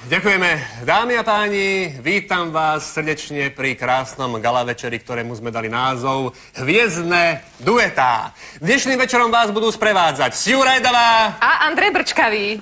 Ďakujeme. Dámy a páni, vítam vás srdečne pri krásnom gala večeri, ktorému sme dali názov Hviezdne duetá. Dnešným večerom vás budú sprevádzať Siu Rajdová a Andrej Brčkavý.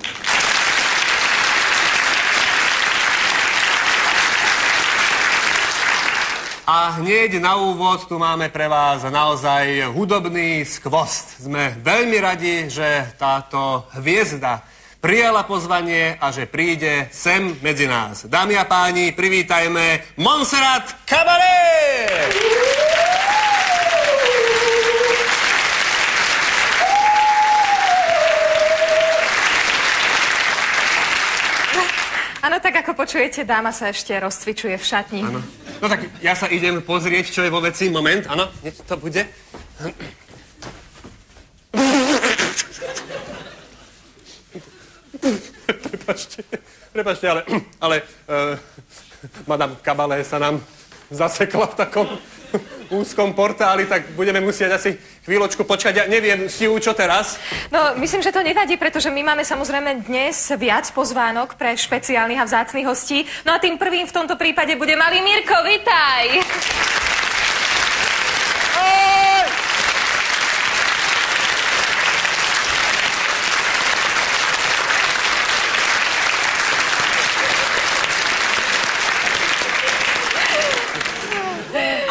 A hneď na úvod tu máme pre vás naozaj hudobný skvost. Sme veľmi radi, že táto hviezda prijala pozvanie a že príde sem medzi nás. Dámy a páni, privítajme Montserrat Caballé! Áno, tak ako počujete, dáma sa ešte rozcvičuje v šatni. Áno. No tak ja sa idem pozrieť, čo je vo veci. Moment, áno, niečo to bude. Prepačte, ale madame Caballé sa nám zasekla v takom úzkom portáli, tak budeme musieť asi chvíľočku počkať. Ja neviem, Siu, čo teraz? No, myslím, že to nevadí, pretože my máme samozrejme dnes viac pozvánok pre špeciálnych a vzácnych hostí. No a tým prvým v tomto prípade bude malý Mirko, vitaj!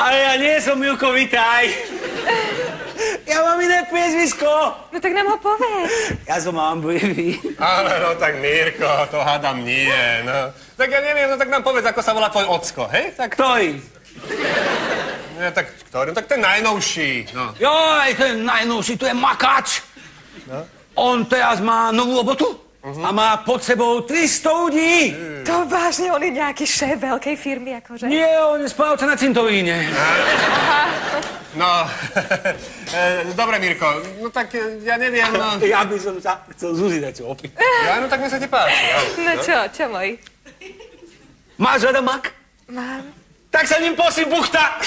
Ale ja nie som Milko, vitaj. Ja mám iné priezvisko. No tak nám ho povedz. Ja som Hamblivý. Ale no tak Mirko, to hádam nie, no. Tak ja neviem, no tak nám povedz, ako sa volá tvoj ocko, hej? Tak... Ktorý? Nie, tak ktorý? No tak ten najnovší, no. Joj, ten najnovší, to je Makač. No? On teraz má novú robotu a má pod sebou 300 ľudí. To vážne, on je nejaký šéf veľkej firmy, akože? Nie, on je správca na cintoríne. Aha. No, dobre, Mirko, no tak ja neviem, no... Ja by som sa chcel Zuzi dať opäť. Ja, no tak mi sa ti páči, no. Čo môj? Máš rada mak? Mám. Tak sa ním posím buchta.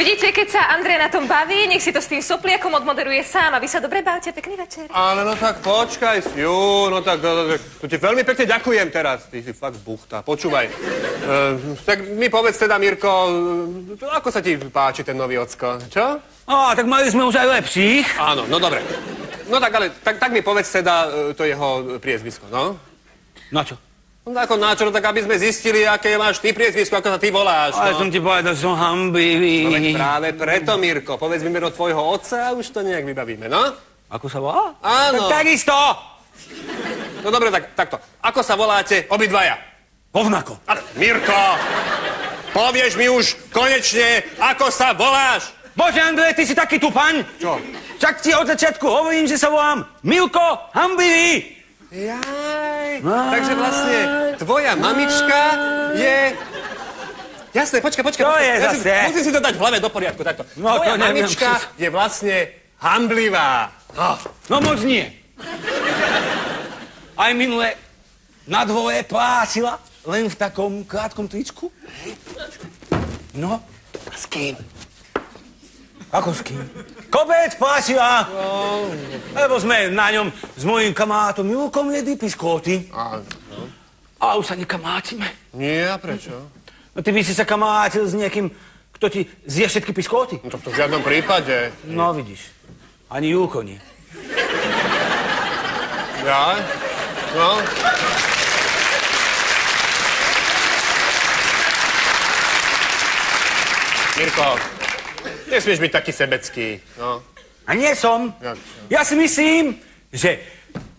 Vidíte, keď sa Andrej na tom baví, nech si to s tým sopliakom odmoderuje sám a vy sa dobre bavte. Pekný večer. Ale no tak počkaj, Siu, no tak to ti veľmi pekne ďakujem teraz. Ty si fakt buchta. Počúvaj. Tak mi povedz teda, Mirko, ako sa ti páči ten nový ocko, čo? Tak mali sme už aj lepších. Áno, no dobre. No tak ale, tak mi povedz teda to jeho priezvisko, no? Na čo? No ako na čo, no tak aby sme zistili, aké máš ty priezvisko, ako sa ty voláš, no. Ale som ti povedal, že som Hamblivý. No veď práve preto, Mirko, povedz mi meno tvojho otca a už to nejak vybavíme, no? Ako sa volá? Áno. Tak takisto. No dobre, takto. Ako sa voláte obidvaja? Rovnako. Ale, Mirko, povieš mi už konečne, ako sa voláš? Bože, Andrej, ty si taký tupaň. Čo? Však ti od začiatku hovorím, že sa volám Milko Hamblivý. Jaj, takže vlastne tvoja mamička je... Jasné, počkaj. To je zase. Musím si to dať v hlave do poriadku, takto. No, tvoja to neviem, mamička je vlastne hamblivá. No moc nie. Aj minule na dvore plásila, len v takom krátkom tričku. No. A s kým? Ako s kým? Kopec plásila. Lebo sme na ňom s mojím kamarátom Milkom jedli piskóty. A už sa nekamácime. Nie, a prečo? No ty by si sa kamarátil s niekým, kto ti zje všetky piskóty? No to v žiadnom prípade. No vidíš, ani Julko nie. Ja? No? Mirko, nesmieš byť taký sebecký, no. A nie som. Ja si myslím, že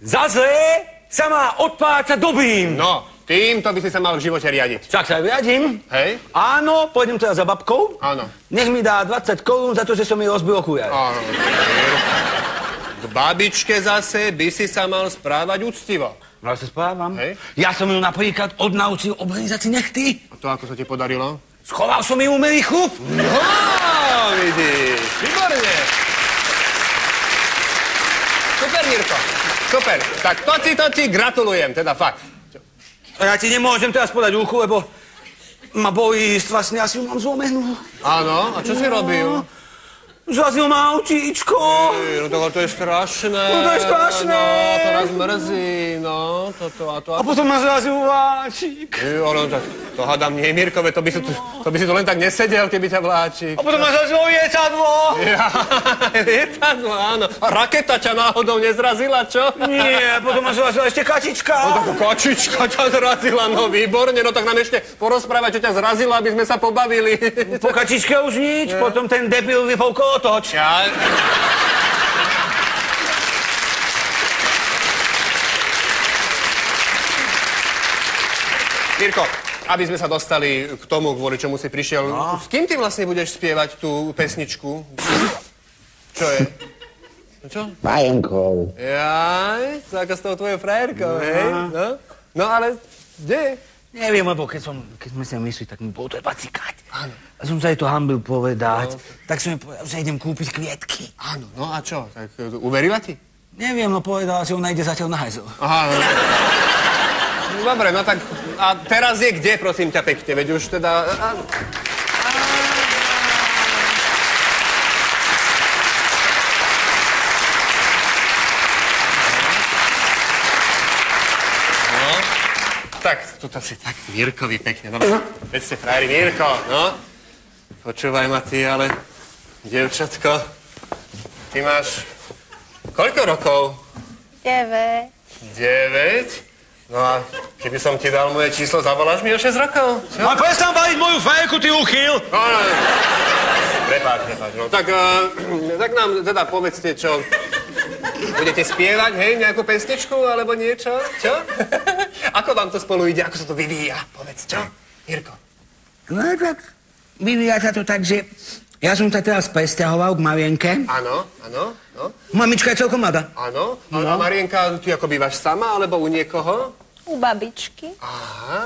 za zlé sa má odplácať dobrým. No, týmto by si sa mal v živote riadiť. Však sa riadím. Hej? Áno, pôjdem teda za babkou. Áno. Nech mi dá 20 korún za to, že som jej rozbil okuliare. Áno. K babičke zase by si sa mal správať úctivo. Ja sa správam. Hej? Ja som ju napríklad odnaučil obrýzať si nechty. A to ako sa ti podarilo? Schoval som jej umelý chlup. No, vidíš. Výborne. Super, Mirko. Super. Tak to ti gratulujem, teda fakt. A ja ti nemôžem teraz podať ruku, lebo ma bolí vlastne, asi ju mám zlomenú. Áno, a čo si robil? Zrazil ma autíčko. No to je strašné. No to je strašné. No, to nás mrzí, no, toto a to. A potom ma zrazil vláčik. No, tak to hádam nie, Mirkové, to by si tu len tak nesedel, keby ťa vláčik. A potom ma zrazilo lietadlo. Ja, lietadlo, áno. A raketa ťa náhodou nezrazila, čo? Nie, potom ma zrazila ešte kačička. No tak kačička ťa zrazila, no výborne, no tak nám ešte porozprávať, čo ťa zrazila, aby sme sa pobavili. Po kačičke už nič, potom ten debil vypol kolotoč. Ja... Mirko, aby sme sa dostali k tomu, kvôli čomu si prišiel, s kým ty vlastne budeš spievať tú pesničku? Čo je? Čo? Marienkou. Jaj, to ako s tou tvojou frajerkou, hej? No ale kde? Neviem, lebo keď sme sa mysleli, tak mi bolo to iba cikať. Áno. A som sa jej to hanbil povedať. No. Tak som jej povedal, že idem kúpiť kvietky. Áno, no a čo? Tak uverila ti? Neviem, no povedala, že ona ide zatiaľ na hajzel. Aha, no. Dobre, no tak a teraz je kde, prosím ťa pekne, veď už teda... Tak, tuto si tak Mirkovi pekne, no. Veď ste frajeri, Mirko, no. Počúvaj ma ty, ale, dievčatko, ty máš koľko rokov? 9. 9? No a keby som ti dal moje číslo, zavoláš mi o 6 rokov? Čo? A prestan baliť moju frajerku, ty uchyl! No. Prepáč, no. Tak nám teda povedzte, čo... Budete spievať, hej, nejakú pesničku, alebo niečo? Čo? Ako vám to spolu ide? Ako sa to vyvíja? Povedz, čo? Mirko. No tak, vyvíja sa to tak, že ja som sa teraz presťahoval k Marienke. Áno. Mamička je celkom mladá. Áno. A Marienka, ty ako bývaš sama, alebo u niekoho? U babičky. Aha,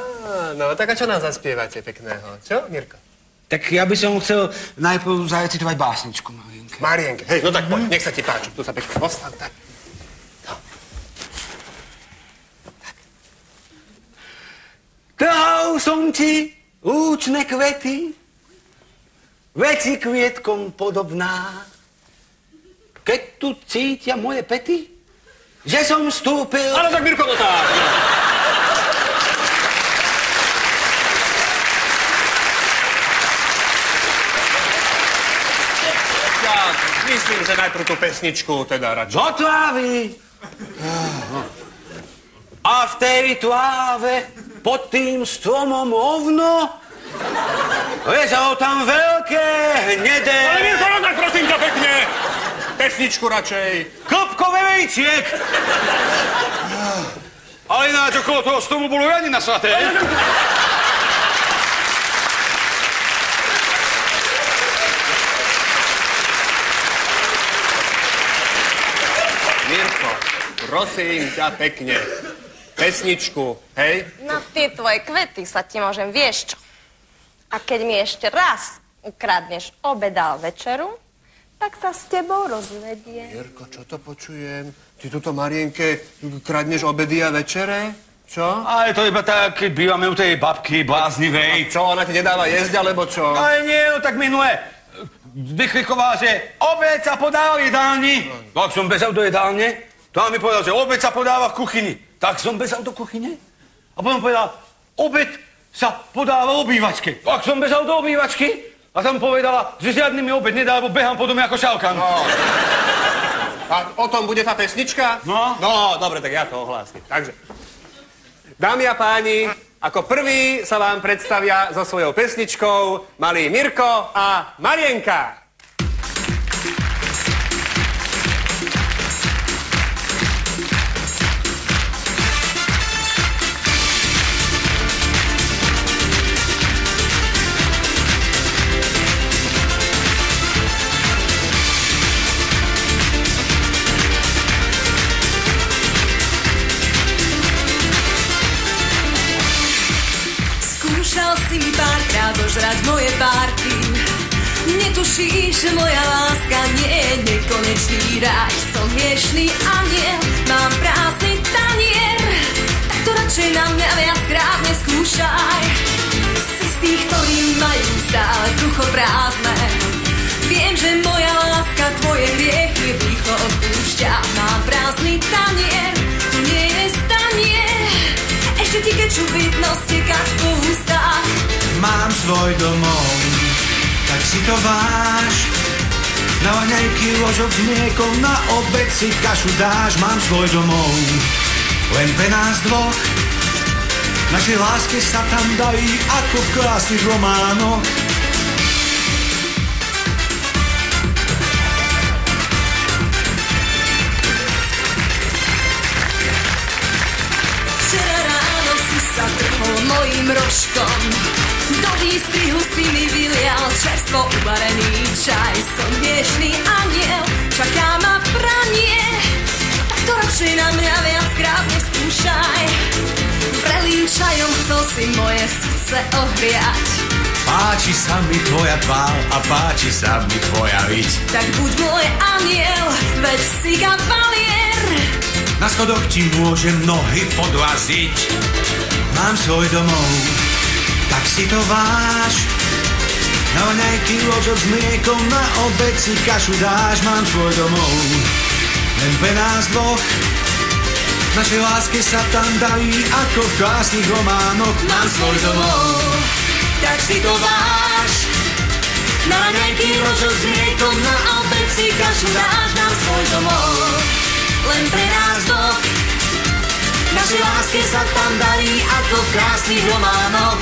no tak a čo nám zaspievate pekného? Čo, Mirko? Tak ja by som chcel najprv zarecitovať básničku Marienke. Marienke, hej, no tak poď, nech sa ti páči. Tu sa pekne postav, tak. No. Tak. Dal som ti lúčne kvety, veci kvietkom podobná. Keď tu cítia moje pety, že som vstúpil... Áno, tak Mirko, no tak. Myslím, že najprv tú pesničku teda radšej. Do trávy a v tej tláve pod tým stromom ovno ležalo tam veľké hnedé... Ale Mirko, no tak prosím ťa pekne. Pesničku radšej. Klopkové vejčiek! Ale ináč okolo toho stromu bolo riadne naslaté. Mirko, prosím ťa pekne, pesničku, hej? Na tie tvoje kvety sa ti môžem, vieš čo? A keď mi ešte raz ukradneš obeda a večeru, tak sa s tebou rozvedie. Mirko, čo to počujem? Ty tuto Marienke kradneš obedy a večere? Čo? Ale to iba tak, keď bývame u tej babky bláznivej. Čo, ona ti nedáva jesť, alebo čo? Ale nie, no tak minule vykrikovala, že obed sa podáva v jedálni. Tak som bezal do jedálne. To mi povedal, že obed sa podáva v kuchyni. Tak som bezal do kuchyne. A potom povedal, obed sa podáva v obývačke. Tak som bezal do obývačky. A tam povedala, že žiadny mi obed nedá, lebo behám po dome ako šalkan. No. A o tom bude tá pesnička? No. No, dobre, tak ja to ohlásim. Takže, dámy a páni, ako prvý sa vám predstavia so svojou pesničkou malý Mirko a Marienka. Skúšal si párkrát zožrať moje párky. Netušíš, že moja láska nie je nekonečný ráj. Som hriešný aniel, mám prázdny tanier. Tak to radšej na mňa viackrát neskúšaj. Si z tých, ktorí majú stále brucho prázdne. Viem, že moja láska všetko opúšťa. Mám prázdny tanier, tu nie je stanie. Ešte ti kečup vidno stekať po ústach. Mám svoj domov, tak si to váš. Na vaňajky ložok s mliekom, na obed si kašu dáš. Mám svoj domov, len pre nás dvoch. Našej láske sa tam darí ako v krásnych románoch. Včera ráno si sa trhol mojím rožkom. Do výstrihu si mi vylial čerstvo uvarený čaj. Som dnešný aniel, čaká ma pranie. Tak to radšej na mňa viackrát neskúšaj. Vrelým čajom chcel si moje srdce ohriať. Páči sa mi tvoja tvár a páči sa mi tvoja riť. Tak buď môj aniel, veď si kavalier. Na schodoch ti môžem nohy podlaziť. Mám svoj domov, tak si to váš. Na vaňajky ložok s mliekom, na obed si kašu dáš. Mám svoj domov, len pre nás dvoch. Našej láske sa tam darí ako v krásnych románoch. Mám svoj domov, tak si to váš. Na vaňajky ložok s mliekom, na obed si kašu dáš. Mám svoj domov, len pre nás dvoch. Našej láske sa tam darí ako v krásnych románoch.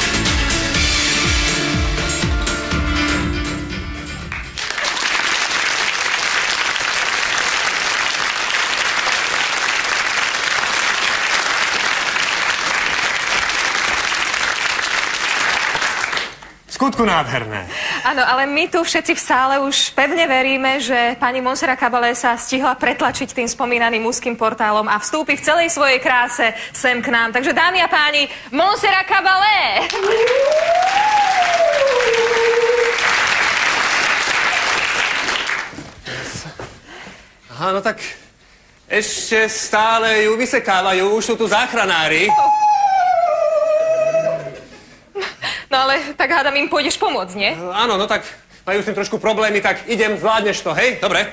Skutku nádherné. Áno, ale my tu všetci v sále už pevne veríme, že pani Montserrat Caballé sa stihla pretlačiť tým spomínaným úzkým portálom a vstúpi v celej svojej kráse sem k nám. Takže dámy a páni, Montserrat Caballé! Aha, no tak ešte stále ju vysekávajú, už sú tu záchranári. No ale tak hádam, im pôjdeš pomôcť, nie? Áno, no tak majú s tým trošku problémy, tak idem, zvládneš to, hej? Dobre.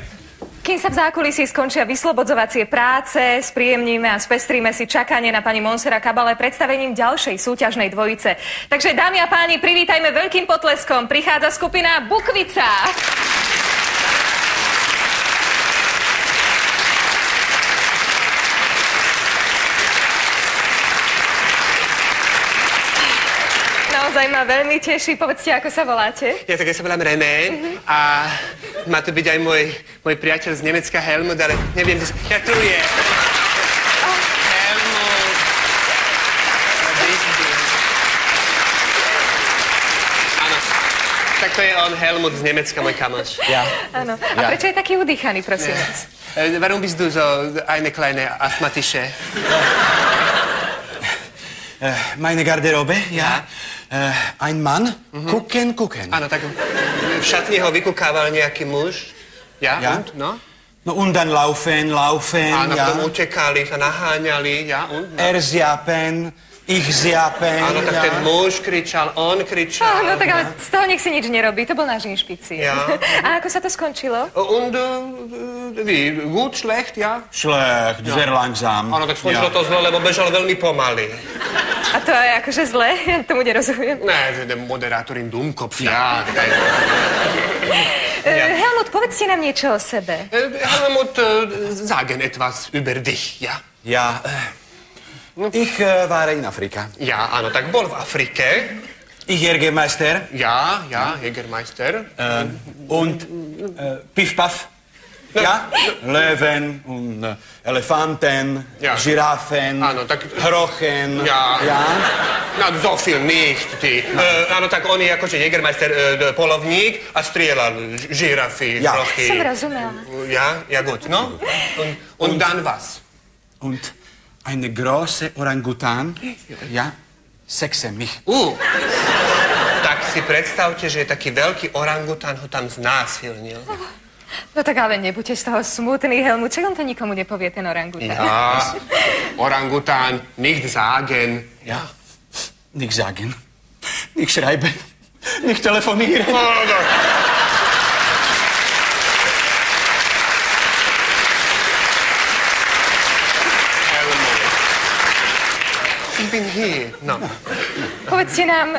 Kým sa v zákulisí skončia vyslobodzovacie práce, spríjemníme a spestríme si čakanie na pani Montserrat Caballé predstavením ďalšej súťažnej dvojice. Takže dámy a páni, privítajme veľkým potleskom. Prichádza skupina Bukvica. Naozaj ma veľmi teší. Povedzte, ako sa voláte? Ja sa volám René a má tu byť aj môj priateľ z Nemecka Helmut, ale neviem, ja tu je. Helmut. Áno, tak to je on, Helmut z Nemecka, môj kamoš. Ja. Áno. A prečo je taký udýchaný, prosím vás? Warum bist du so eine kleine Asthmatische? Meine Garderobe, ja. Ein Mann, gucken. Áno, tak v šatni ho vykúkával nejaký muž. Ja, Ja. und, no? No und dann laufen, Áno, ja. potom utekali, sa naháňali, ja, und? No. Zjapen, ich zjapen, Áno, tak ja. ten muž kričal, on kričal. No tak ale z toho nech si nič nerobí, to bol náš inšpicier. Ja. A ako sa to skončilo? Und wie, gut, schlecht, ja? Schlecht, sehr langsam. Áno, tak skončilo to zle, lebo bežal veľmi pomaly. A to je akože zle? Ja tomu nerozumiem. Ne, der Moderator im Dummkopf, ja. Helmut, povedzte nám niečo o sebe. Helmut, sagen etwas über dich, ja? Ja, ich war in Afrika. Ja, áno, tak bol v Afrike. Ich Jägermeister Ja, Jägermeister. und Piff Puff. Ja, Löwen und Elefanten, Ja. Giraffen, Áno, tak- Hrochen. Ja. Ja. No, so viel nicht, ty. Áno, tak on je akože Jägermeister polovník a strieľal žirafy, Ja. plochy. Som rozumela. Ja, gut, no? Und dann was? Und eine große Orangutan, ja, sexe mich. Tak si predstavte, že taký veľký orangután ho tam znásilnil. No tak ale nebuďte z toho smutný, Helmut, čak on to nikomu nepovie, ten orangután. Ja, orangután, nicht sagen. Ja, nicht sagen, nicht schreiben, nicht telefonieren. No. bin hier. No. Povedzte nám,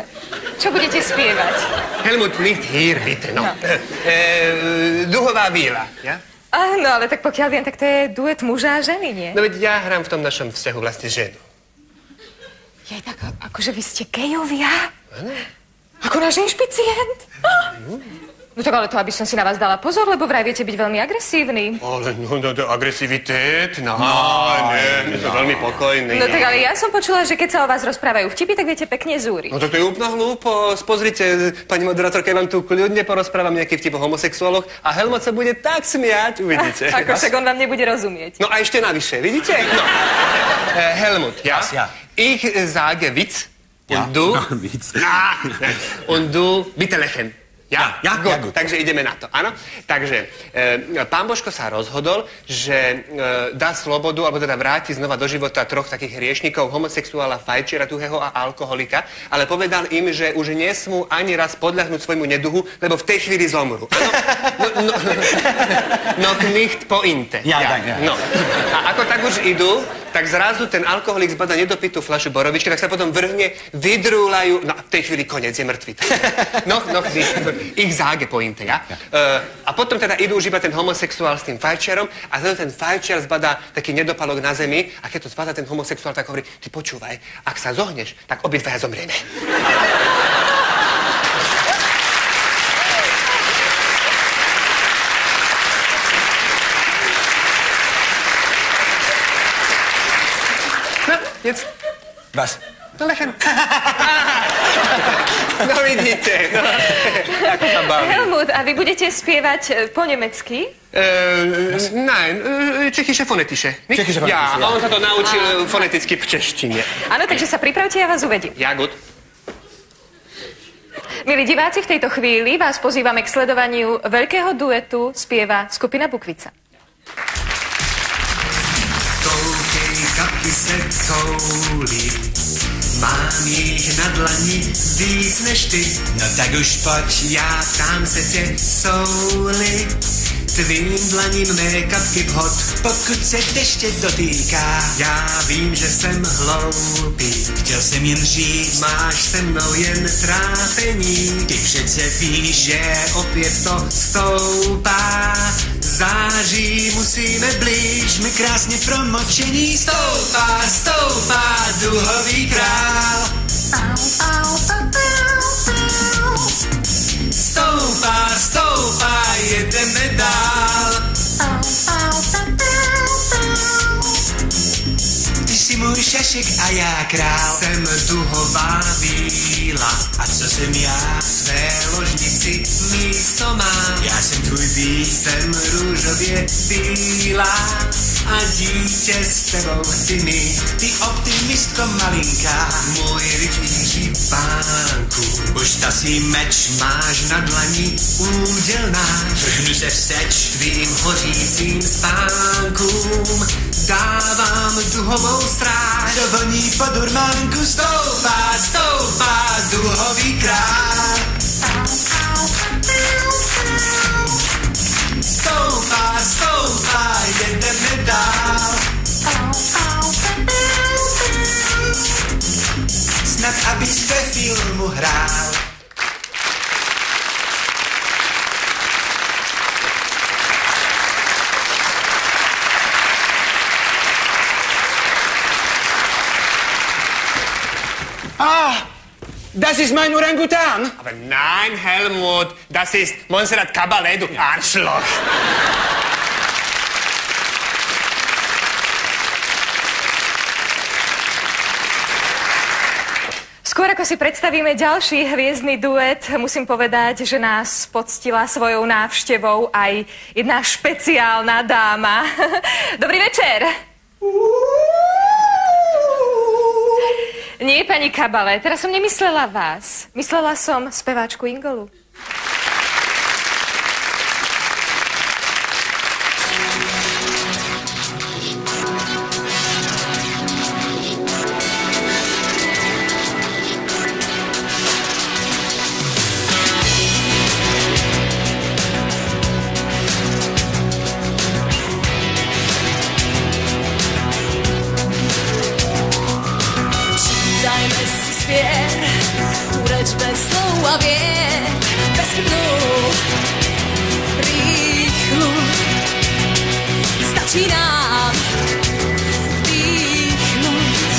čo budete spievať? Helmut, nicht hier, bitte, no. Duhová víla, ja? Áno, ale tak pokiaľ viem, tak to je duet muža a ženy, nie? No veď ja hrám v tom našom vzťahu vlastne ženu. Je tak, akože vy ste gejovia? Ako náš inšpicient? No tak ale to, aby som si na vás dala pozor, lebo vraj viete byť veľmi agresívny. Ale no, agresivitét, no, nie, my sme veľmi pokojní. No tak ale ja som počula, že keď sa o vás rozprávajú vtipy, tak viete pekne zúriť. No to je úplná hlúposť. Pozrite, pani moderátorka, ja vám tu kľudne porozprávam nejaký vtip o homosexuáloch a Helmut sa bude tak smiať, uvidíte. Ako však on vám nebude rozumieť. No a ešte navyše, vidíte? No. Helmut, ja? Ich sage Witz und du... Witz. Und du bitte lächeln. Ja, gut. Takže ideme na to, áno? Takže pán Božko sa rozhodol, že dá slobodu, alebo teda vráti znova do života troch takých hriešnikov, homosexuála, fajčera, tuhého a alkoholika, ale povedal im, že už nesmú ani raz podľahnúť svojmu neduhu, lebo v tej chvíli zomru. Áno? No, nicht pointe. Ja. No. A ako tak už idú, tak zrazu ten alkoholik zbada nedopitú fľašu borovičky, tak sa potom vrhne, vydrúľajú, no a v tej chvíli koniec, je mŕtvy. No, ich záge pointe, ja? A potom teda idú už iba ten homosexuál s tým fajčiarom a zrazu ten fajčiar zbadá taký nedopalok na zemi a keď to zbadá ten homosexuál, tak hovorí, ty počúvaj, ak sa zohneš, tak obidvaja zomrieme. No, jetzt. Was? No lechem. No vidíte, no. Ako sa baví. Helmut, a vy budete spievať po nemecky? Nein, čechische fonetische. Ja, a on sa to naučil foneticky v češtine. Áno, takže sa pripravte, ja vás uvedím. Ja, gut. Milí diváci, v tejto chvíli vás pozývame k sledovaniu veľkého duetu spieva skupina Bukvica. Koukej, kapky se koulí, mám jich na dlani víc než ty. No tak už pojď, já ptám se tě, jsou-li tvým dlaním mé kapky vhod, pokud se deště dotýká. Já vím, že jsem hloupý, chtěl jsem jen říct, máš se mnou jen trápení. Ty přece víš, že opět to stoupá. Září musíme blíž, my krásně promočení. Stoupá, stoupá, duhový král. Stoupá, stoupá, jedeme dál. Ty jsi můj šašek a já král. Jsem duhová víla. A co jsem já? Své ložnici místo mám. Já jsem tvůj bík. Jsem růžově bílá. A dítě s tebou chci mít. Ty optimistko malinká. Můj rytíři pánku. Už tasí meč máš na dlani úděl náš. Vrhnu se vseč tvým hořícím spánkům. Dávám duhovou stráž. Co voní po durmánku. Stoupá, stoupá, duhový král. Stoupá, stoupá, jedeme dál. Snad abys ve filmu hrál. Das ist mein Orangutan. Aber nein, Helmut, das ist Montserrat Caballé, du Arschloch. Skôr ako si predstavíme ďalší hviezdny duet, musím povedať, že nás poctila svojou návštevou aj jedna špeciálna dáma. Dobrý večer. Nie, pani Caballé, teraz som nemyslela vás. Myslela som speváčku Ingolu. aj slov a vie bezchybnú rýchlu. Stačí nám vdýchnuť.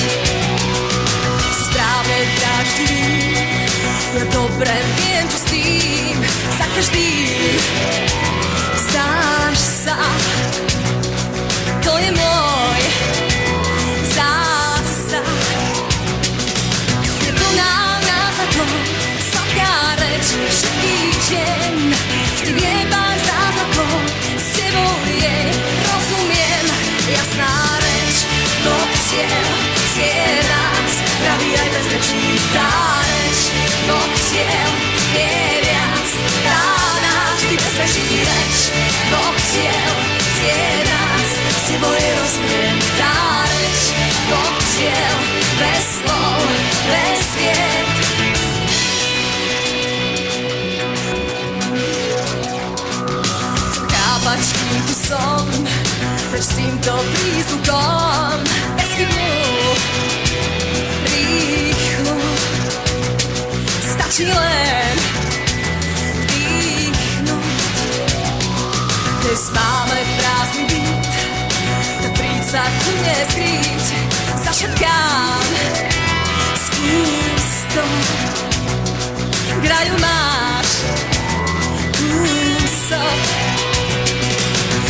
Si správne vraždivý, ja dobre viem, čo s tým. Za každým zdáš sa, to je môj zásah. Je plná názvakov, sladká reč všetkých žien. Vždy vie pár zázrakov, s tebou jej rozumiem. Jasná reč, noktiel, zje nás, praví aj bez rečí. Tá reč, noktiel, je viac, tá náš, vždy bez rečí reč. Noktiel, zje nás, s tebou jej rozumiem. Tá reč, noktiel, bez slov, bez vied. Chcem chápať, kým tu som, preč s týmto prízvukom bezchybnú, rýchlu. Stačí len vdýchnuť. Dnes máme prázdny byt, tak príď sa tu neskryť. Zašepkám skús to, graju máš kúsok.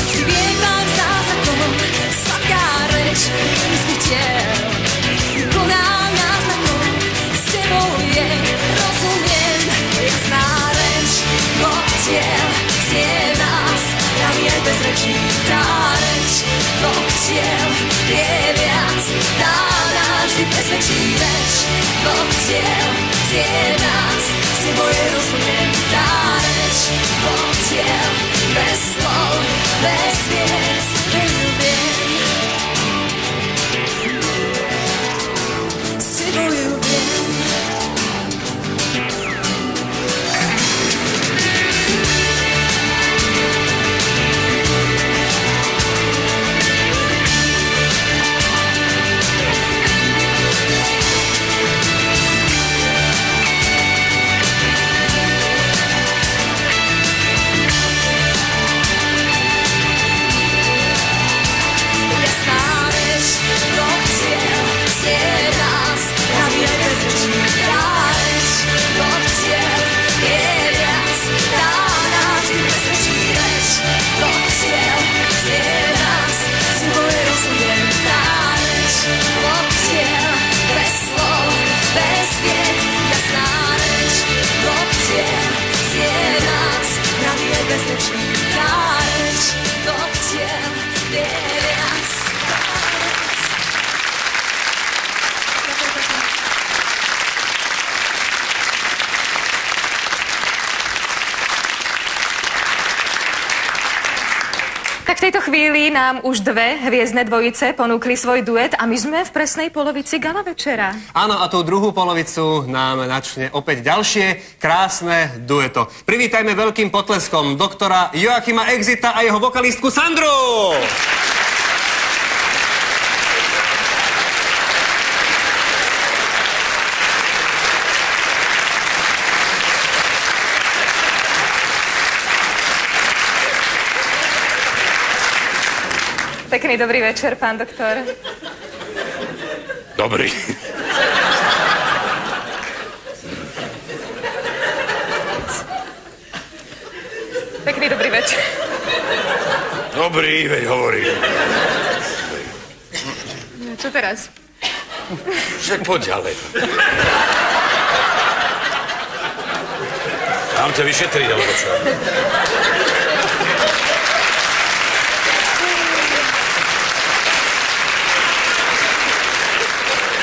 Vždy viek mám zázrakov, sladká reč izbytiel. Je plná náznakov, s tebou je rozumiem. Jasná reč, noktiel, zje nás, praví aj bez rečí. Tá reč, noktiel, je viac, tá náš, vždy presvedčí reč. Noktiel, zje nás, s tebou je rozumiem. Tá reč, noktiel, bez slov, bez viec, ľubiem. S tebou ľubiem. V tejto chvíli nám už dve hviezdne dvojice ponúkli svoj duet a my sme v presnej polovici gala večera. Áno, a tú druhú polovicu nám načne opäť ďalšie krásne dueto. Privítajme veľkým potleskom doktora Joachima Exita a jeho vokalistku Sandru! Pekný dobrý večer, pán doktor. Dobrý. Pekný dobrý večer. Dobrý, veď hovorí. No, čo teraz? Však poď ďalej. Mám ťa vyšetriť, alebo čo?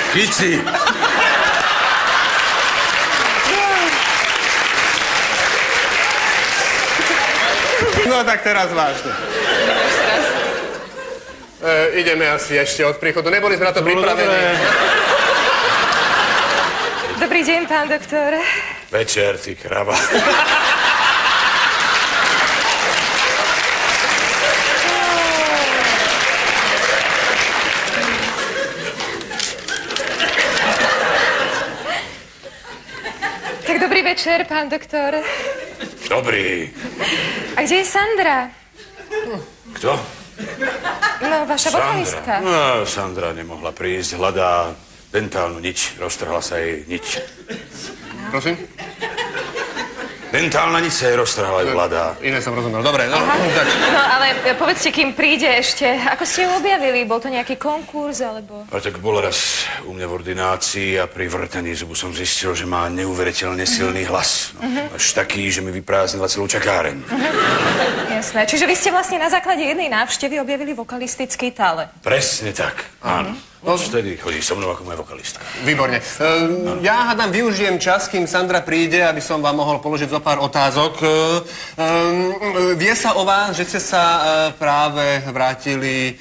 Kici. No tak teraz vážne. Ideme asi ešte od príchodu. Neboli sme na to pripravení. Dobrý deň, pán doktor. Večer, ty krava. Tak dobrý večer, pán doktor. Dobrý. A kde je Sandra? Kto? No, vaša vokalistka. No, Sandra nemohla prísť, hľadá dentálnu niť. Roztrhla sa jej niť. Prosím? Dentálna niť sa jej roztrhla, ju hľadá. Iné som rozumel. Dobre, no. Tak. No, ale povedzte, kým príde ešte, ako ste ju objavili? Bol to nejaký konkurs, alebo... A tak bol raz u mňa v ordinácii a pri vrtaní zubu som zistil, že má neuveriteľne silný hlas. No, až taký, že mi vyprázdnila celú čakáreň. Jasné. Čiže vy ste vlastne na základe jednej návštevy objavili vokalistický talent. Presne tak, áno. No, vtedy chodí so mnou ako moja vokalistka. Výborne. Ja hádam, využijem čas, kým Sandra príde, aby som vám mohol položiť zo pár otázok. Vie sa o vás, že ste sa práve vrátili,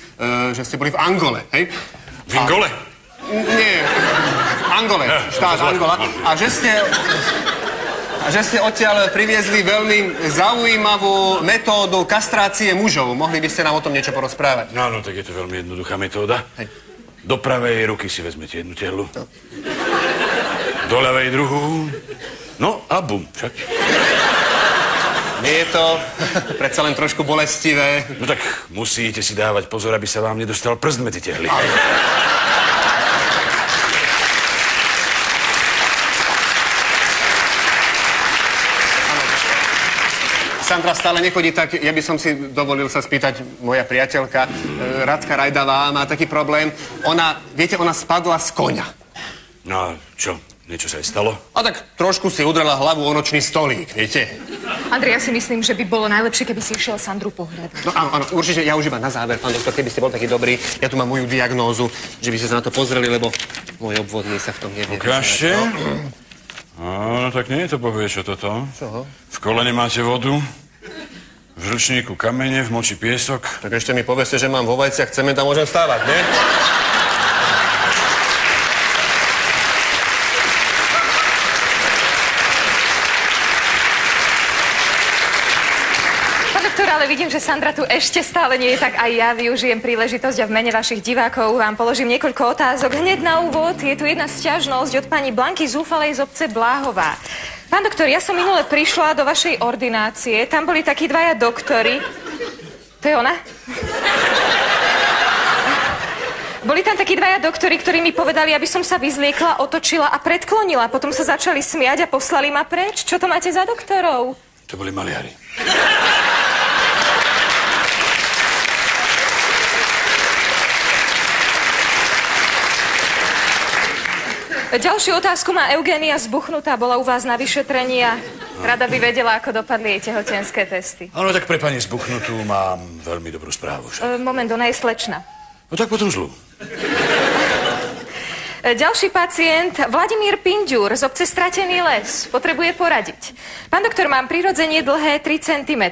že ste boli v Angole, hej? V Angole? Nie, v Angole, štát Angola. A že ste odtiaľ priviezli veľmi zaujímavú metódu kastrácie mužov. Mohli by ste nám o tom niečo porozprávať? Áno, tak je to veľmi jednoduchá metóda. Hej. Do pravej ruky si vezmete jednu tehlu. Do ľavej druhú. No a bum, však. Nie je to predsa len trošku bolestivé. No tak musíte si dávať pozor, aby sa vám nedostal prst medzi tehly. Sandra stále nechodí, tak ja by som si dovolil sa spýtať, moja priateľka Radka Rajdavá má taký problém. Ona spadla z koňa. No a čo? Niečo sa jej stalo? A tak trošku si udrela hlavu o nočný stolík, viete? Andrej, ja si myslím, že by bolo najlepšie, keby si išiel Sandru pohľadať. No áno, určite, ja už iba na záver, pán doktor, keby ste bol taký dobrý, ja tu mám moju diagnózu, že by ste sa na to pozreli, lebo môj obvodný sa v tom nevie. Ukážte. No, tak nie je to bohvie, čo toto. Čoho? V kolene máte vodu, v žlčníku kamene, v moči piesok. Tak ešte mi povedzte, že mám vo vajciach cement a môžem stávať, ne? Pán doktor, ale vidím, že Sandra tu ešte stále nie je, tak aj ja využijem príležitosť a v mene vašich divákov vám položím niekoľko otázok. Hneď na úvod je tu jedna sťažnosť od pani Blanky Zúfalej z obce Bláhová. Pán doktor, ja som minule prišla do vašej ordinácie, tam boli takí dvaja doktori. To je ona? Boli tam takí dvaja doktori, ktorí mi povedali, aby som sa vyzliekla, otočila a predklonila. Potom sa začali smiať a poslali ma preč. Čo to máte za doktorov? To boli maliari. Ďalšiu otázku má Eugénia Zbuchnutá. Bola u vás na vyšetrení a rada by vedela, ako dopadli jej tehotenské testy. Áno, tak pre pani Zbuchnutú mám veľmi dobrú správu. Moment, ona je slečna. No tak potom zlú. Ďalší pacient, Vladimír Pinďur z obce Stratený les, potrebuje poradiť. Pán doktor, mám prirodzene dlhé 3 cm.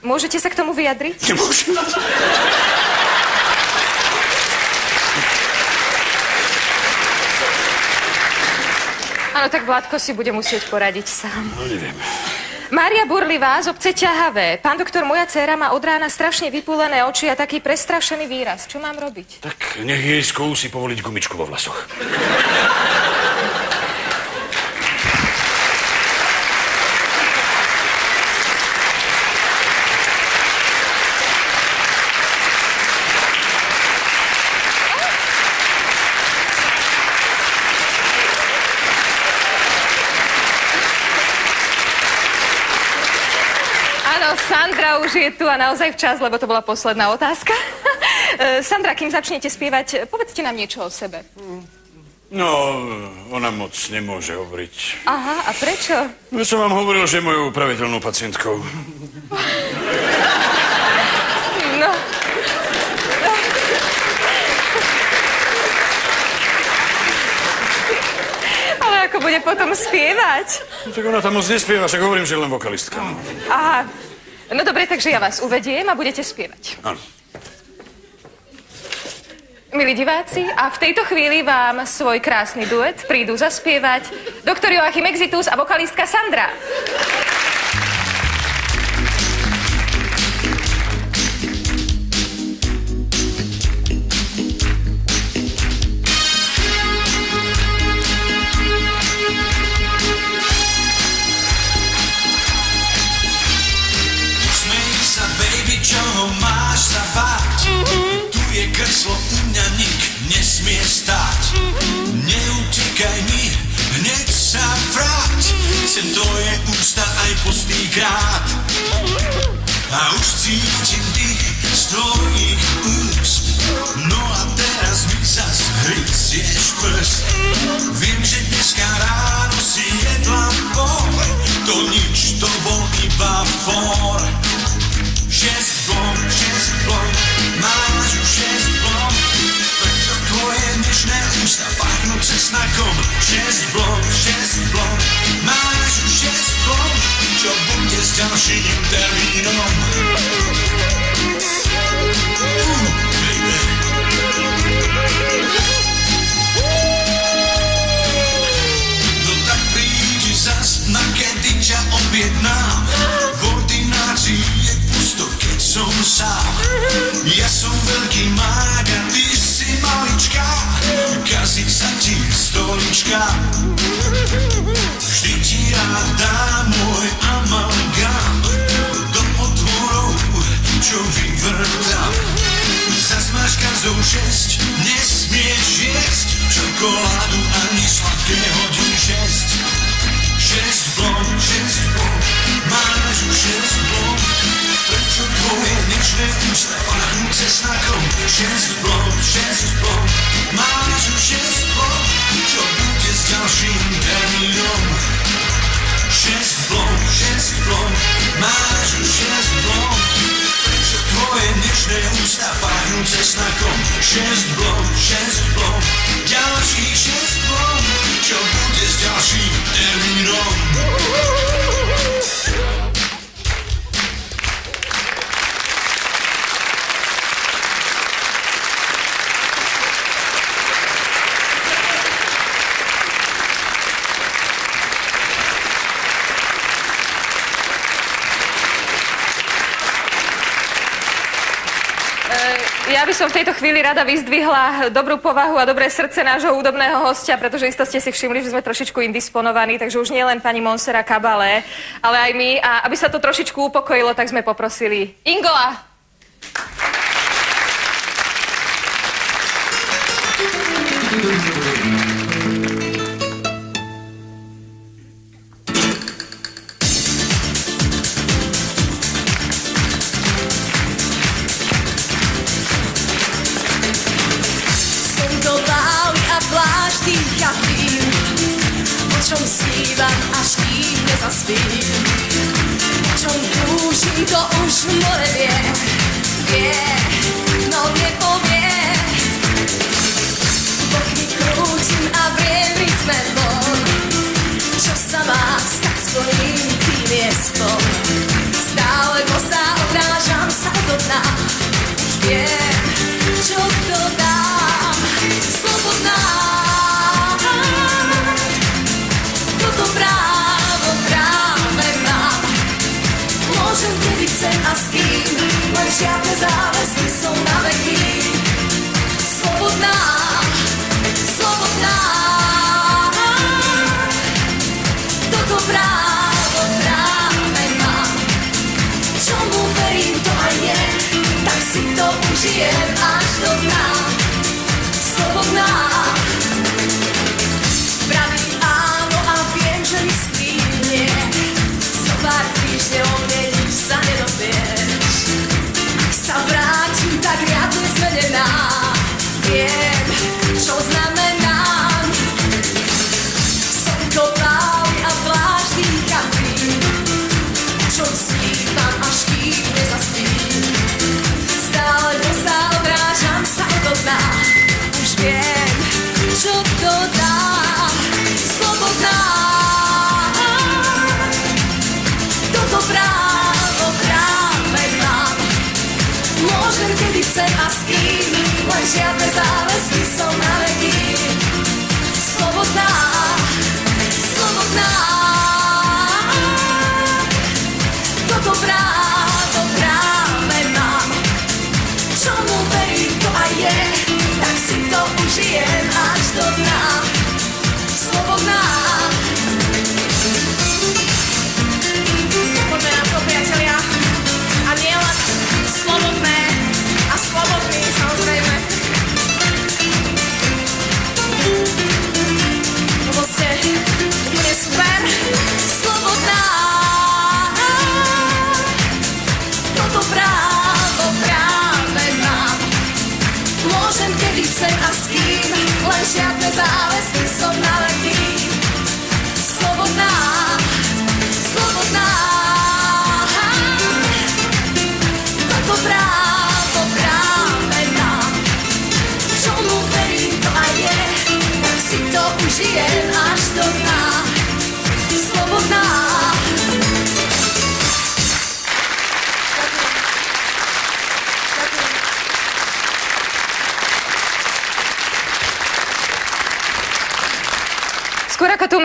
Môžete sa k tomu vyjadriť? Nemôžem. Áno, tak Vládko si bude musieť poradiť sám. No, neviem. Mária Burlivá z obce Ťahavé. Pán doktor, moja dcéra má od rána strašne vypúlené oči a taký prestrašený výraz. Čo mám robiť? Tak nech jej skúsi povoliť gumičku vo vlasoch. Sandra už je tu a naozaj včas, lebo to bola posledná otázka. Sandra, kým začnete spievať, povedzte nám niečo o sebe. No, ona moc nemôže hovoriť. Aha, a prečo? Ja som vám hovoril, že je mojou pravidelnou pacientkou. No. Ale ako bude potom spievať? No, tak ona tam moc nespieva, však hovorím, že len vokalistka. Aha. No dobre, takže ja vás uvediem a budete spievať. Áno. Milí diváci, a v tejto chvíli vám svoj krásny duet prídu zaspievať doktor Joachim Exitus a vokalistka Sandra. postýkrát. A už cítim dých z tvojich úst. No a teraz mi zas hryzieš prst. Viem, že dneska ráno si jedla bol. To nič, to bol iba for. 6 blond, máš už 6 blond. Prečo tvoje dnešné ústa pachnú cesnakom? 6 blond, máš už 6 blond. Čo bude s ďalším termínom? Baby. No tak prídi zas, na kedy ťa objednám. V ordinácii je pusto, keď som sám. Ja som veľký mág a ty si malička. Kazí sa ti stolička. Vždy ti rád dám môj amalgám do otvorov, čo vyvrtám. Zas máš kazou 6, nesmieš jesť čokoládu ani sladké hodí 6. 6 blond, máš už 6 blond. Prečo tvoje dnešné ústa pachnú cesnakom? 6 blond, máš už 6 blond. Čo bude s ďalším termínom? 6 blond, máš už 6 blond. Prečo tvoje dnešné ústa pachnú cesnakom? 6 blond, ďalších 6 blond. Čo bude s ďalším termínom? Ja by som v tejto chvíli rada vyzdvihla dobrú povahu a dobré srdce nášho hudobného hostia, pretože isto ste si všimli, že sme trošičku indisponovaní, takže už nie len pani Monsera Kabale, ale aj my. A aby sa to trošičku upokojilo, tak sme poprosili Ingoa. Snívam, až kým nezaspím. Čom túžim, to už more vie, no nepovie. Boky krútim a vriem rytme bol. Čo sa má stať s tvojím tým je spol. Stále sa odrážam sa do dna. Už viem, čo to dám. Slobodná. To právo práve mám. Môžem kedy chcem a s kým, len žiadne záväzky som na veky. Slobodná, slobodná. Toto právo práve mám. Čomu verím, to aj je, tak si to užijem až do dna. Slobodná. Pravím áno a viem, že myslím nie. Za pár týždňov mne nič sa nedozvieš. Ak sa vrátim, tak riadne zmenená. Viem, čo znamenám. Slnko páli a plášť dýcha plyn. Čo snívam, až kým nezaspím. Stále sa odrážam sa do dna. Už viem, čo to dá. Slobodná. Toto právo práve mám. Môžem kedy chcem a s kým, len žiadne záväzky som na veky. Slobodná, slobodná. Toto právo práve mám. Čomu verím, to aj je, tak si to užijem až do dna. Slobodná. Poďme na to, priatelia. A nie len slobodné a slobodný, samozrejme.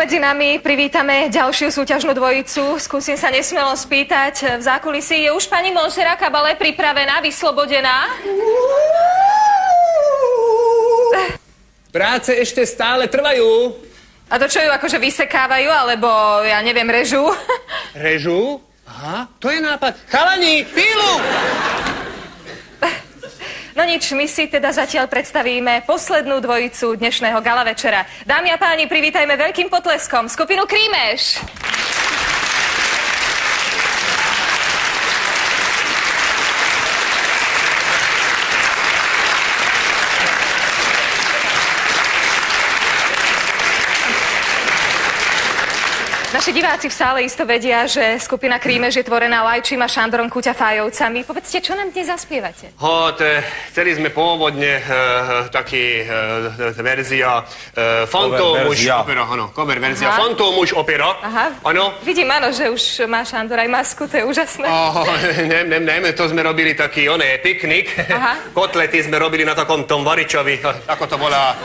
medzi nami privítame ďalšiu súťažnú dvojicu. Skúsim sa nesmelo spýtať. V zákulisí je už pani Monsera Kabale pripravená, vyslobodená? Práce ešte stále trvajú. A to čo ju akože vysekávajú, alebo ja neviem, režú? Režú? Aha, to je nápad. Chalani, pílu! No nič, my si teda zatiaľ predstavíme poslednú dvojicu dnešného gala večera. Dámy a páni, privítajme veľkým potleskom skupinu Krímeš. Naši diváci v sále isto vedia, že skupina Krímeš je tvorená Lajčím a Šandorom Kuťafájovcami. Povedzte, čo nám dnes zaspievate? Chceli sme pôvodne taký verzia Fantómuš opera, áno, cover verzia Fantómuš opera. Aha, áno. Vidím, áno, že už má Šandor aj masku, to je úžasné. To sme robili taký, piknik. Aha. Kotlety sme robili na takom tom varičovi, ako to volá,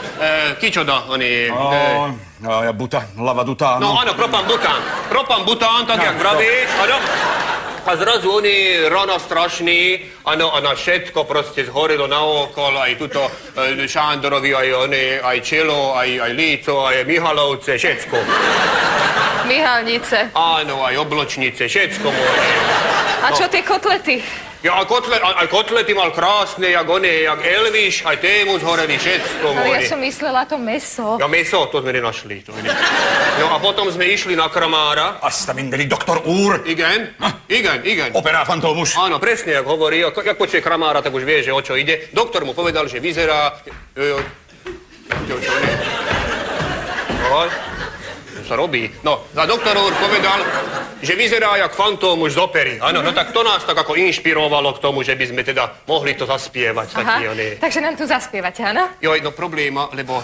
kičoda, buta, lava dutá, no. No áno, propan bután, tak jak vravíš, áno. A zrazu oni ráno strašný, áno, a na všetko proste zhorilo naokol, aj tuto Šándorovi, aj čelo, aj líco, aj Mihalovce, všetko. Mihalnice. Áno, aj obločnice, všetko môže. A čo tie kotlety? Ja, aj kotlety mal krásne, jak Elviš, aj tému zhoreli, všetko môže. Ale ja som myslela to meso. Ja meso, to sme nenašli. No a potom sme išli na Kramára. Azt a mindeni, doktor úr! Igen. Opera Fantómuš. Áno, presne, jak hovorí. Jak počuje Kramára, tak už vie, že o čo ide. Doktor mu povedal, že vyzerá... sa robí. No, a doktor úr povedal, že vyzerá jak Fantómuš z opery. Áno, no tak to nás tak ako inšpirovalo k tomu, že by sme teda mohli to zaspievať. Aha, takže nám tu zaspievate, áno? Joj, no probléma, lebo...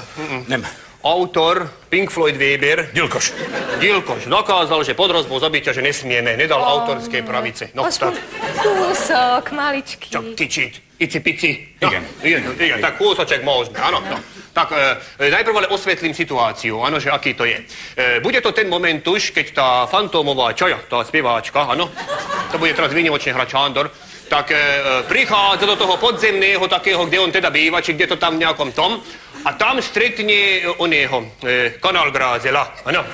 Nem. Autor Pink Floyd Weber... Dilkoš nakázal, že pod hrozbou zabitia, že nesmieme. Nedal autorské pravice. No, tak... Kúsok, maličký. Čo, kičiť, ici-pici. Igen. Tak kúsoček môžeme, áno. No. Tak najprv ale osvetlím situáciu, áno, že aký to je. Bude to ten moment už, keď tá fantómová čaja, tá spieváčka, áno, to bude teraz výnimočne hrať Šándor, tak prichádza do toho podzemného takého, kde on teda býva, či kde to tam v nejakom tom, a tam stretne oného, Kanál Grázela, áno.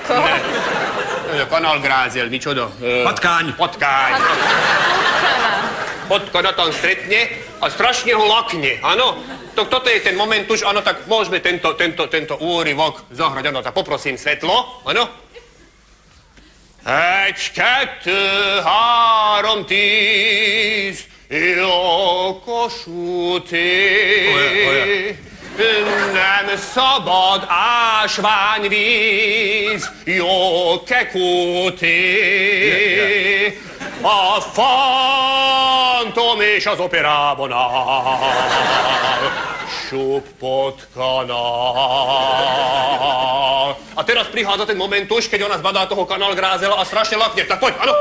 Kanál Grázel, mi čo do? Potkáň. Potkana tam stretne a strašne ho lakne, áno. Toto je ten moment už, áno, tak môžeme tento úryvok zahrať, áno, tak poprosím svetlo, áno. Egy, kettő, három, 10, jó Kossuth. Nem szabad ásványvíz, jó Kekúti. A Fantom és az operában áll, šup kanál. A teraz prichádza ten moment už, keď ona zbadá toho Kanál Grázela a strašne lakne. Tak poď, áno.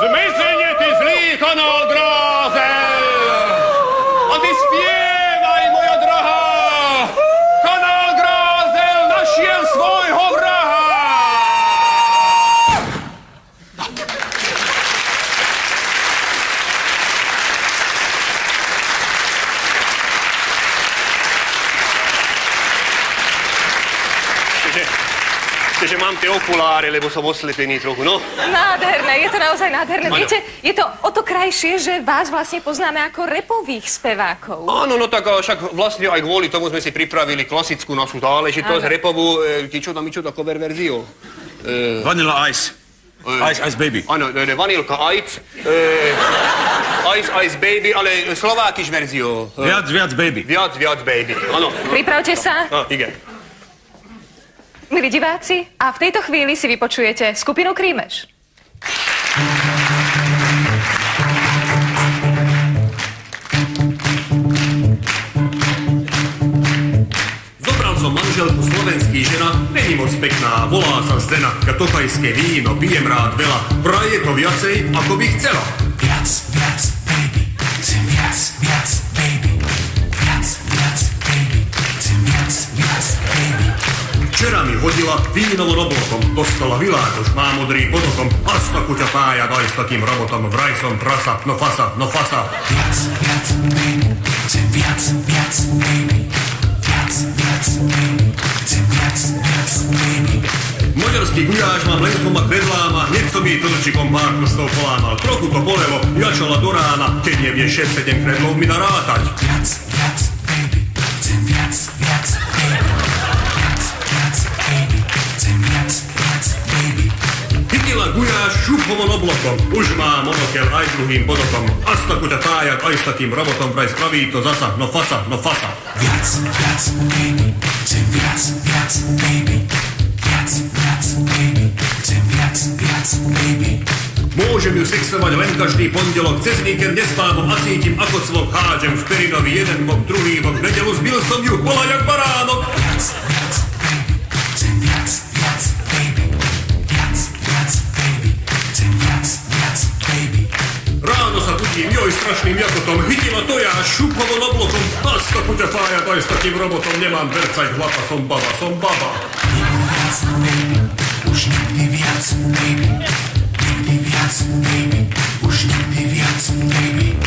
Zmizenie, ty zlý Kanál Grázel! A ty spievaj, moja drahá! Kanál Grázel našiel svojho vraha! Že mám tie okuláre, lebo som oslepený trochu, no. Nádherné, je to naozaj nádherné. Ano. Viete, je to o to krajšie, že vás vlastne poznáme ako repových spevákov. Áno, no tak však vlastne aj kvôli tomu sme si pripravili klasickú našu záležitosť, repovú, mičo cover verziu. Vanilla Ice. Ice Baby. Áno, Vanilka Ice. Ice Baby, ale Slovákiš verziu. Viac Baby. Viac Baby, áno. Pripravte sa. Igen. Milí diváci, a v tejto chvíli si vypočujete skupinu Krímeš. Zobral som manželku slovenský žena, není moc pekná, volá sa Zdena. Ja tokajské víno pijem rád veľa, praje to viacej, ako by chcela. Viac, baby, chcem viac, baby. Viac, baby, chcem viac. chodila vínovou oblokom, dostala vylátoš, má modrý podokom, a z takuťa pája, daj s takým robotom, vraj som prasa, no fasa, no fasa. Viac, viac, baby, chcem viac, viac, baby. Viac, viac, baby, chcem viac, viac, baby. Maďarský guľáš mám len dvoma kredlám a hneď som jej tlčikom pár kostov polámal. Trochu to bolelo, jačala do rána, keď nevie 6-7 kredlov mi dá rátať. Viac, viac, baby, chcem viac, viac, baby. Viac, viac, baby, chcem viac, viac, baby. Chytila guľáš šuphovon oblokom, už má monokel aj druhým podokom. A z takuťa tájak aj s takým robotom, vraj spraví to zasa, no fasa, no fasa. Viac, viac, baby, chcem viac, viac, baby. Viac, viac, baby, chcem viac, viac, baby. Môžem ju sexovať len každý pondelok, cez víkend nespávam a cítim ako cvok. Hádžem v perinovi jeden bok, druhý bok, v nedelu zbil som ju, bola jak baránok. Viac, viac, baby, chcem viac, viac, baby. Viac, viac, baby, chcem viac, viac, baby. Ráno sa budím, joj, strašným jakotom, chytila to ja šuphovon oblokom, a z takuťa fája, daj s takým robotom, nemám vercať hlapa, som baba, som baba. Baby, už nikdy viac, baby. Nikdy viac, baby. Už nikdy viac, baby.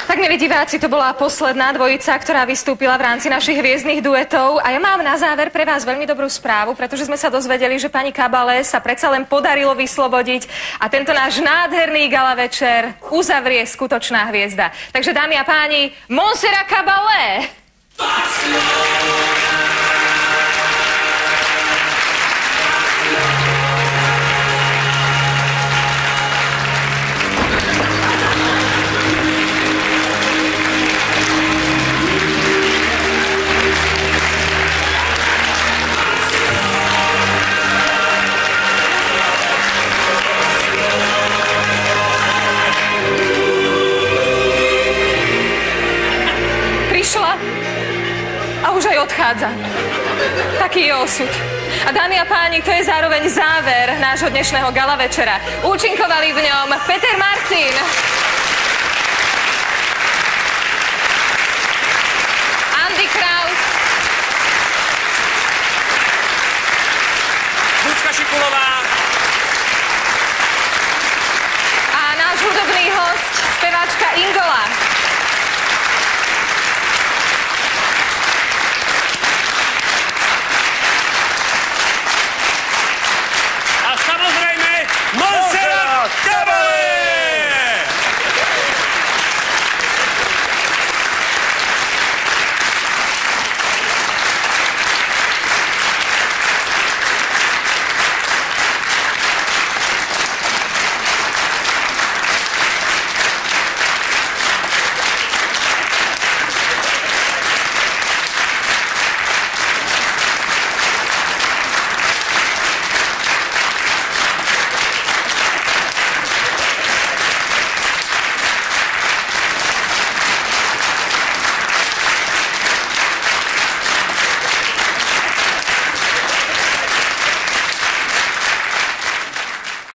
Tak, milí diváci, to bola posledná dvojica, ktorá vystúpila v rámci našich hviezdnych duetov. A ja mám na záver pre vás veľmi dobrú správu, pretože sme sa dozvedeli, že pani Kabale sa predsa len podarilo vyslobodiť a tento náš nádherný gala večer uzavrie skutočná hviezda. Takže, dámy a páni, Montserrat Kabale! A už aj odchádza. Taký je osud. A dámy a páni, to je zároveň záver nášho dnešného gala večera. Účinkovali v ňom Peter Marcin,